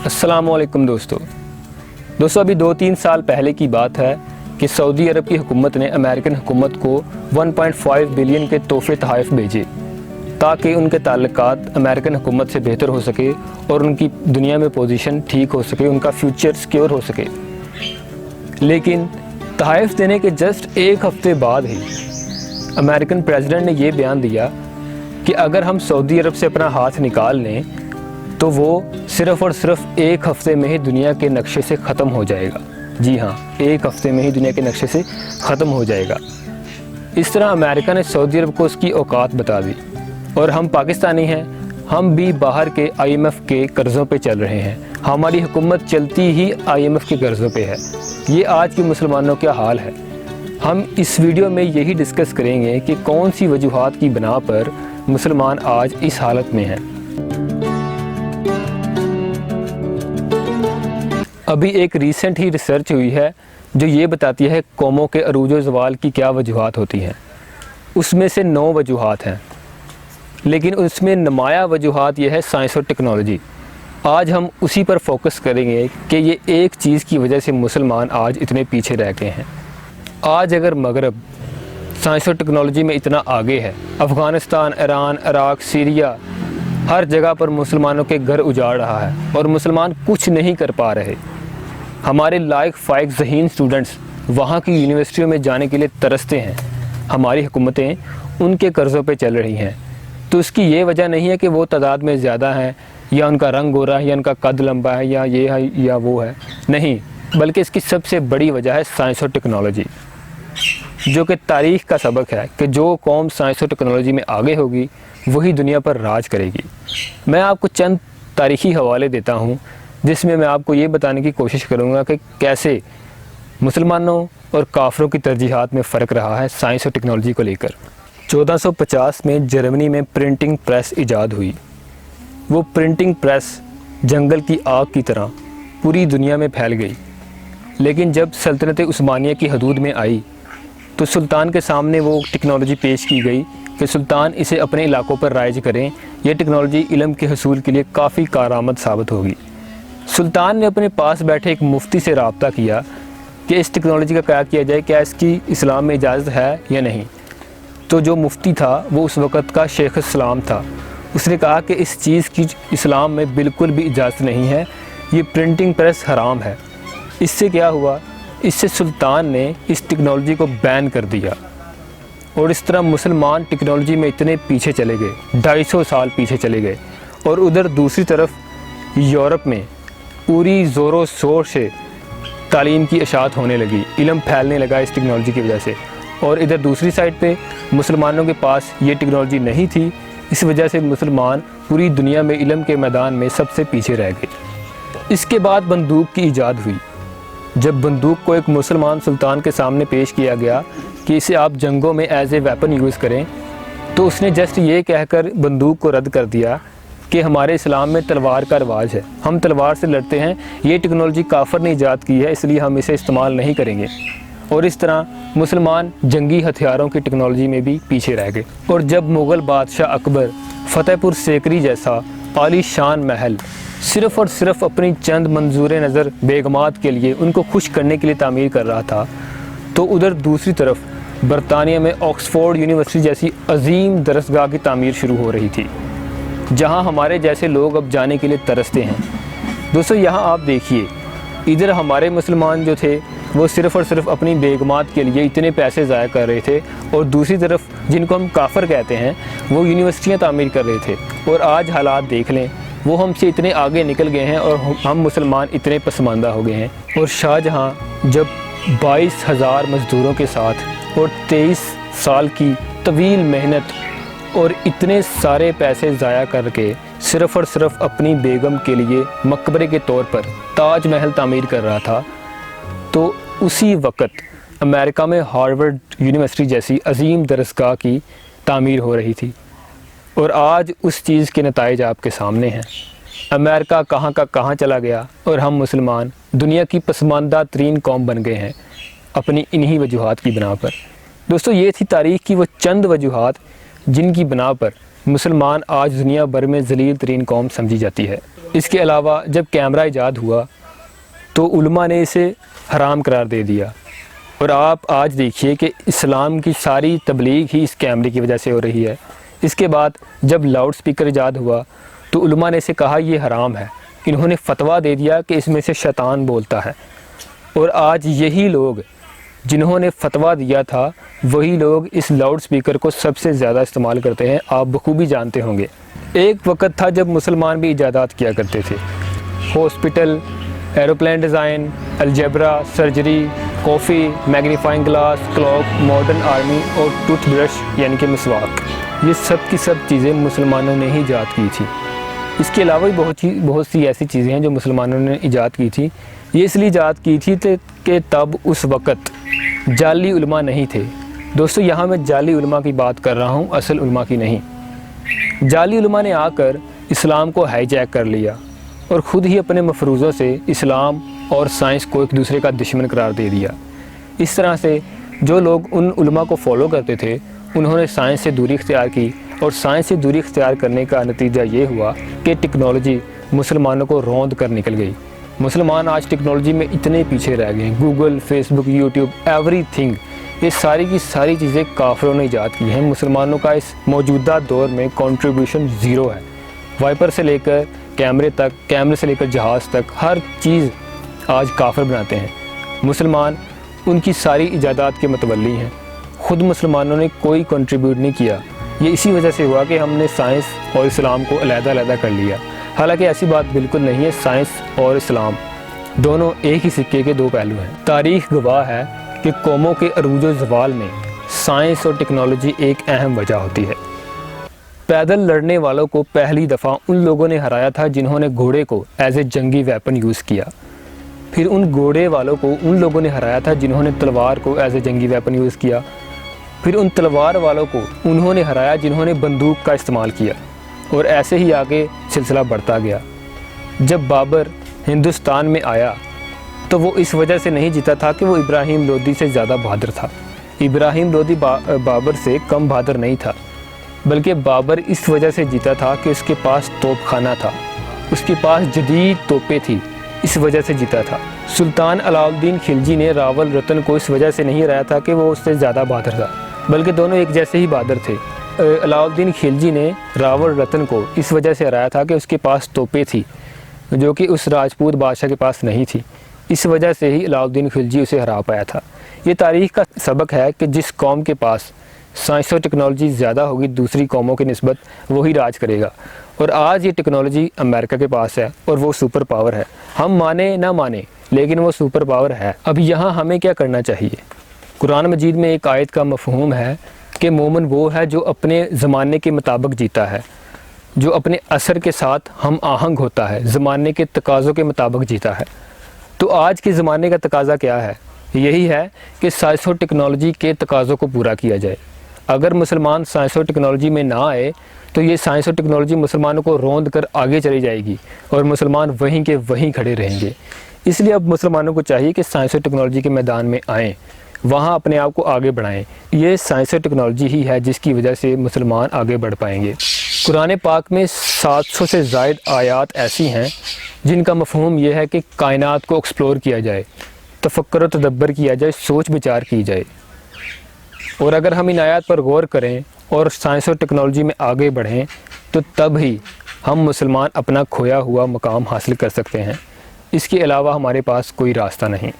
अस्सलाम वालेकुम दोस्तों अभी 2-3 साल पहले की बात है कि सऊदी अरब की हुकूमत ने अमेरिकन हुकूमत को 1.5 बिलियन के तोहफे तोहफ़ भेजे ताकि उनके ताल्लुकात अमेरिकन हुकूमत से बेहतर हो सके और उनकी दुनिया में पोजीशन ठीक हो सके, उनका फ्यूचर सिक्योर हो सके। लेकिन तोहफ़ देने के जस्ट एक हफ़्ते बाद ही अमेरिकन प्रेसिडेंट ने ये बयान दिया कि अगर हम सऊदी अरब से अपना हाथ निकाल लें तो वो सिर्फ़ और सिर्फ एक हफ़्ते में ही दुनिया के नक्शे से ख़त्म हो जाएगा। जी हाँ, एक हफ़्ते में ही दुनिया के नक्शे से ख़त्म हो जाएगा। इस तरह अमेरिका ने सऊदी अरब को उसकी औकात बता दी। और हम पाकिस्तानी हैं, हम भी बाहर के IMF के कर्ज़ों पे चल रहे हैं। हमारी हुकूमत चलती ही IMF के कर्ज़ों पे है। ये आज के मुसलमानों का हाल है। हम इस वीडियो में यही डिस्कस करेंगे कि कौन सी वजूहात की बिना पर मुसलमान आज इस हालत में हैं। अभी एक रीसेंट ही रिसर्च हुई है जो ये बताती है कौमों के अरूज व ज़वाल की क्या वजूहात होती हैं। उसमें से 9 वजूहात हैं, लेकिन उसमें नुमाया वजूहात यह है साइंस और टेक्नोलॉजी। आज हम उसी पर फोकस करेंगे कि ये एक चीज़ की वजह से मुसलमान आज इतने पीछे रह गए हैं। आज अगर मगरब साइंस और टेक्नोलॉजी में इतना आगे है, अफ़गानिस्तान, ईरान, इराक़, सीरिया, हर जगह पर मुसलमानों के घर उजाड़ रहा है और मुसलमान कुछ नहीं कर पा रहे। हमारे लायक फ़ाइक ज़हीन स्टूडेंट्स वहाँ की यूनिवर्सिटियों में जाने के लिए तरसते हैं। हमारी हुकूमतें उनके कर्ज़ों पे चल रही हैं। तो इसकी ये वजह नहीं है कि वो तादाद में ज़्यादा हैं या उनका रंग गोरा है या उनका कद लंबा है या ये है या वो है, नहीं, बल्कि इसकी सबसे बड़ी वजह है साइंस और टेक्नोलॉजी, जो कि तारीख़ का सबक है कि जो कौम साइंस और टेक्नोलॉजी में आगे होगी वही दुनिया पर राज करेगी। मैं आपको चंद तारीख़ी हवाले देता हूँ जिसमें मैं आपको ये बताने की कोशिश करूँगा कि कैसे मुसलमानों और काफरों की तरजीहात में फ़र्क रहा है साइंस और टेक्नोलॉजी को लेकर। 1450 में जर्मनी में प्रिंटिंग प्रेस ईजाद हुई। वो प्रिंटिंग प्रेस जंगल की आग की तरह पूरी दुनिया में फैल गई। लेकिन जब सल्तनत उस्मानिया की हदूद में आई तो सुल्तान के सामने वो टेक्नोलॉजी पेश की गई कि सुल्तान इसे अपने इलाकों पर राइज करें। यह टेक्नोलॉजी इल्म के हसूल के लिए काफ़ी कारआमद साबित होगी। सुल्तान ने अपने पास बैठे एक मुफ्ती से रब्ता किया कि इस टेक्नोलॉजी का क्या किया जाए, क्या इसकी इस्लाम में इजाज़त है या नहीं। तो जो मुफ्ती था वो उस वक़्त का शेख इस्लाम था। उसने कहा कि इस चीज़ की इस्लाम में बिल्कुल भी इजाज़त नहीं है, ये प्रिंटिंग प्रेस हराम है। इससे क्या हुआ, इससे सुल्तान ने इस टेक्नोलॉजी को बैन कर दिया और इस तरह मुसलमान टेक्नोलॉजी में इतने पीछे चले गए, 250 साल पीछे चले गए। और उधर दूसरी तरफ यूरोप में पूरी ज़ोरों शोर से तालीम की इशाअत होने लगी, इल्म फैलने लगा इस टेक्नोलॉजी की वजह से। और इधर दूसरी साइड पे मुसलमानों के पास ये टेक्नोलॉजी नहीं थी, इस वजह से मुसलमान पूरी दुनिया में इल्म के मैदान में सबसे पीछे रह गए। इसके बाद बंदूक की ईजाद हुई। जब बंदूक को एक मुसलमान सुल्तान के सामने पेश किया गया कि इसे आप जंगों में एज ए वेपन यूज़ करें, तो उसने जस्ट ये कहकर बंदूक को रद्द कर दिया कि हमारे इस्लाम में तलवार का रिवाज है, हम तलवार से लड़ते हैं, ये टेक्नोलॉजी काफर ने ईजाद की है इसलिए हम इसे इस्तेमाल नहीं करेंगे। और इस तरह मुसलमान जंगी हथियारों की टेक्नोलॉजी में भी पीछे रह गए। और जब मुग़ल बादशाह अकबर फतेहपुर सीकरी जैसा आलीशान महल सिर्फ़ और सिर्फ अपनी चंद मंजूर नज़र बेगमात के लिए, उनको खुश करने के लिए तामीर कर रहा था, तो उधर दूसरी तरफ बरतानिया में ऑक्सफोर्ड यूनिवर्सिटी जैसी अजीम दरसगाह की तामीर शुरू हो रही थी, जहां हमारे जैसे लोग अब जाने के लिए तरसते हैं। दोस्तों यहां आप देखिए, इधर हमारे मुसलमान जो थे वो सिर्फ़ और सिर्फ अपनी बेगमात के लिए इतने पैसे ज़ाया कर रहे थे, और दूसरी तरफ जिनको हम काफर कहते हैं वो यूनिवर्सिटियां तामीर कर रहे थे। और आज हालात देख लें, वो हमसे इतने आगे निकल गए हैं और हम मुसलमान इतने पसमानदा हो गए हैं। और शाहजहाँ जब 22,000 मज़दूरों के साथ और 23 साल की तवील मेहनत और इतने सारे पैसे ज़ाया करके सिर्फ़ और सिर्फ अपनी बेगम के लिए मकबरे के तौर पर ताज महल तामीर कर रहा था, तो उसी वक़्त अमेरिका में हार्वर्ड यूनिवर्सिटी जैसी अजीम दरसगाह की तामीर हो रही थी। और आज उस चीज़ के नताइज आपके सामने हैं। अमेरिका कहाँ का कहाँ चला गया और हम मुसलमान दुनिया की पसमानदा तरीन कौम बन गए हैं अपनी इन्हीं वजूहात की बिना पर। दोस्तों ये थी तारीख़ की वो चंद वजूहात जिनकी बिना पर मुसलमान आज दुनिया भर में ज़लील तरीन कौम समझी जाती है। اس کے علاوہ جب کیمرہ ایجاد ہوا تو علماء نے اسے حرام قرار دے دیا، اور آپ آج دیکھیے کہ اسلام کی ساری تبلیغ ہی اس کیمرے کی وجہ سے ہو رہی ہے۔ اس کے بعد جب لاؤڈ سپیکر ایجاد ہوا تو علماء نے اسے کہا یہ حرام ہے، انہوں نے فتویٰ دے دیا کہ اس میں سے شیطان بولتا ہے، اور آج یہی لوگ جنہوں نے فتویٰ دیا تھا وہی لوگ اس لاؤڈ سپیکر کو سب سے زیادہ استعمال کرتے ہیں، آپ بخوبی جانتے ہوں گے۔ ایک وقت تھا جب مسلمان بھی ایجادات کیا کرتے تھے، ہاسپٹل، ایروپلین ڈیزائن، الجبرا، surgery, coffee, magnifying glass, clock, modern army اور ٹوتھ برش یعنی کہ مسواک، یہ سب کی سب چیزیں مسلمانوں نے ہی ایجاد کی تھی۔ اس کے علاوہ بھی بہت سی ایسی چیزیں ہیں جو مسلمانوں نے ایجاد کی تھی۔ یہ اس لیے ایجاد کی تھی کہ تب اس وقت جعلی علماء نہیں تھے۔ دوستو یہاں میں جعلی علماء کی بات کر رہا ہوں، اصل علماء کی نہیں۔ جعلی علماء نے آ کر اسلام کو ہائی جیک کر لیا اور خود ہی اپنے مفروضوں سے اسلام اور سائنس کو ایک دوسرے کا دشمن قرار دے دیا۔ اس طرح سے جو لوگ ان علماء کو فالو کرتے تھے انہوں نے سائنس سے دوری اختیار کی، اور سائنس سے دوری اختیار کرنے کا نتیجہ یہ ہوا کہ ٹیکنالوجی مسلمانوں کو روند کر نکل گئی۔ مسلمان آج ٹیکنالوجی میں اتنے پیچھے رہ گئے ہیں، گوگل، فیس بک، یوٹیوب، ایوری تھنگ، یہ ساری کی ساری چیزیں کافروں نے ایجاد کی ہیں۔ مسلمانوں کا اس موجودہ دور میں کنٹریبیوشن زیرو ہے۔ وائپر سے لے کر کیمرے تک، کیمرے سے لے کر جہاز تک، ہر چیز آج کافر بناتے ہیں۔ مسلمان ان کی ساری ایجادات کے متولی ہیں، خود مسلمانوں نے کوئی کنٹریبیوٹ نہیں کیا۔ یہ اسی وجہ سے ہوا کہ ہم نے سائنس اور اسلام کو علیحدہ علیحدہ کر لیا، حالانکہ ایسی بات بالکل نہیں ہے۔ سائنس اور اسلام دونوں ایک ہی سکے کے دو پہلو ہیں۔ تاریخ گواہ ہے کہ قوموں کے عروج و زوال میں سائنس اور ٹیکنالوجی ایک اہم وجہ ہوتی ہے۔ پیدل لڑنے والوں کو پہلی دفعہ ان لوگوں نے ہرایا تھا جنہوں نے گھوڑے کو ایز اے جنگی ویپن یوز کیا، پھر ان گھوڑے والوں کو ان لوگوں نے ہرایا تھا جنہوں نے تلوار کو ایز اے جنگی ویپن یوز کیا، پھر ان تلوار والوں کو انہوں نے ہرایا جنہوں نے بندوق کا استعمال کیا، اور ایسے ہی آگے سلسلہ بڑھتا گیا۔ جب بابر ہندوستان میں آیا تو وہ اس وجہ سے نہیں جیتا تھا کہ وہ ابراہیم لودھی سے زیادہ بہادر تھا۔ ابراہیم لودھی بابر سے کم بہادر نہیں تھا، بلکہ بابر اس وجہ سے جیتا تھا کہ اس کے پاس توپ خانہ تھا، اس کے پاس جدید توپیں تھیں، اس وجہ سے جیتا تھا۔ سلطان علاء الدین خلجی نے راول رتن کو اس وجہ سے نہیں ہرایا تھا کہ وہ اس سے زیادہ بہادر تھا، بلکہ دونوں ایک جیسے ہی بہادر تھے۔ علاء الدین خلجی نے راول رتن کو اس وجہ سے ہرایا تھا کہ اس کے پاس توپیں تھیں جو کہ اس راجپوت بادشاہ کے پاس نہیں تھی، اس وجہ سے ہی علاء الدین خلجی اسے ہرا پایا تھا۔ یہ تاریخ کا سبق ہے کہ جس قوم کے پاس سائنس اور ٹیکنالوجی زیادہ ہوگی دوسری قوموں کی نسبت وہی راج کرے گا، اور آج یہ ٹیکنالوجی امریکہ کے پاس ہے اور وہ سپر پاور ہے۔ ہم مانیں نہ مانیں لیکن وہ سپر پاور ہے۔ اب یہاں ہمیں کیا کرنا چاہیے؟ قرآن مجید میں ایک آیت کا مفہوم ہے کہ مومن وہ ہے جو اپنے زمانے کے مطابق جیتا ہے، جو اپنے اثر کے ساتھ ہم آہنگ ہوتا ہے، زمانے کے تقاضوں کے مطابق جیتا ہے۔ تو آج کے زمانے کا تقاضا کیا ہے؟ یہی ہے کہ سائنس اور ٹیکنالوجی کے تقاضوں کو پورا کیا جائے۔ اگر مسلمان سائنس اور ٹیکنالوجی میں نہ آئے تو یہ سائنس اور ٹیکنالوجی مسلمانوں کو روند کر آگے چلی جائے گی اور مسلمان وہیں کے وہیں کھڑے رہیں گے۔ اس لیے اب مسلمانوں کو چاہیے کہ سائنس اور ٹیکنالوجی کے میدان میں آئیں، وہاں اپنے آپ کو آگے بڑھائیں۔ یہ سائنس اور ٹیکنالوجی ہی ہے جس کی وجہ سے مسلمان آگے بڑھ پائیں گے۔ قرآن پاک میں 700 سے زائد آیات ایسی ہیں جن کا مفہوم یہ ہے کہ کائنات کو ایکسپلور کیا جائے، تفکر و تدبر کیا جائے، سوچ بچار کی جائے، اور اگر ہم ان آیات پر غور کریں اور سائنس اور ٹیکنالوجی میں آگے بڑھیں تو تب ہی ہم مسلمان اپنا کھویا ہوا مقام حاصل کر سکتے ہیں۔ اس کے علاوہ ہمارے پاس کوئی راستہ نہیں۔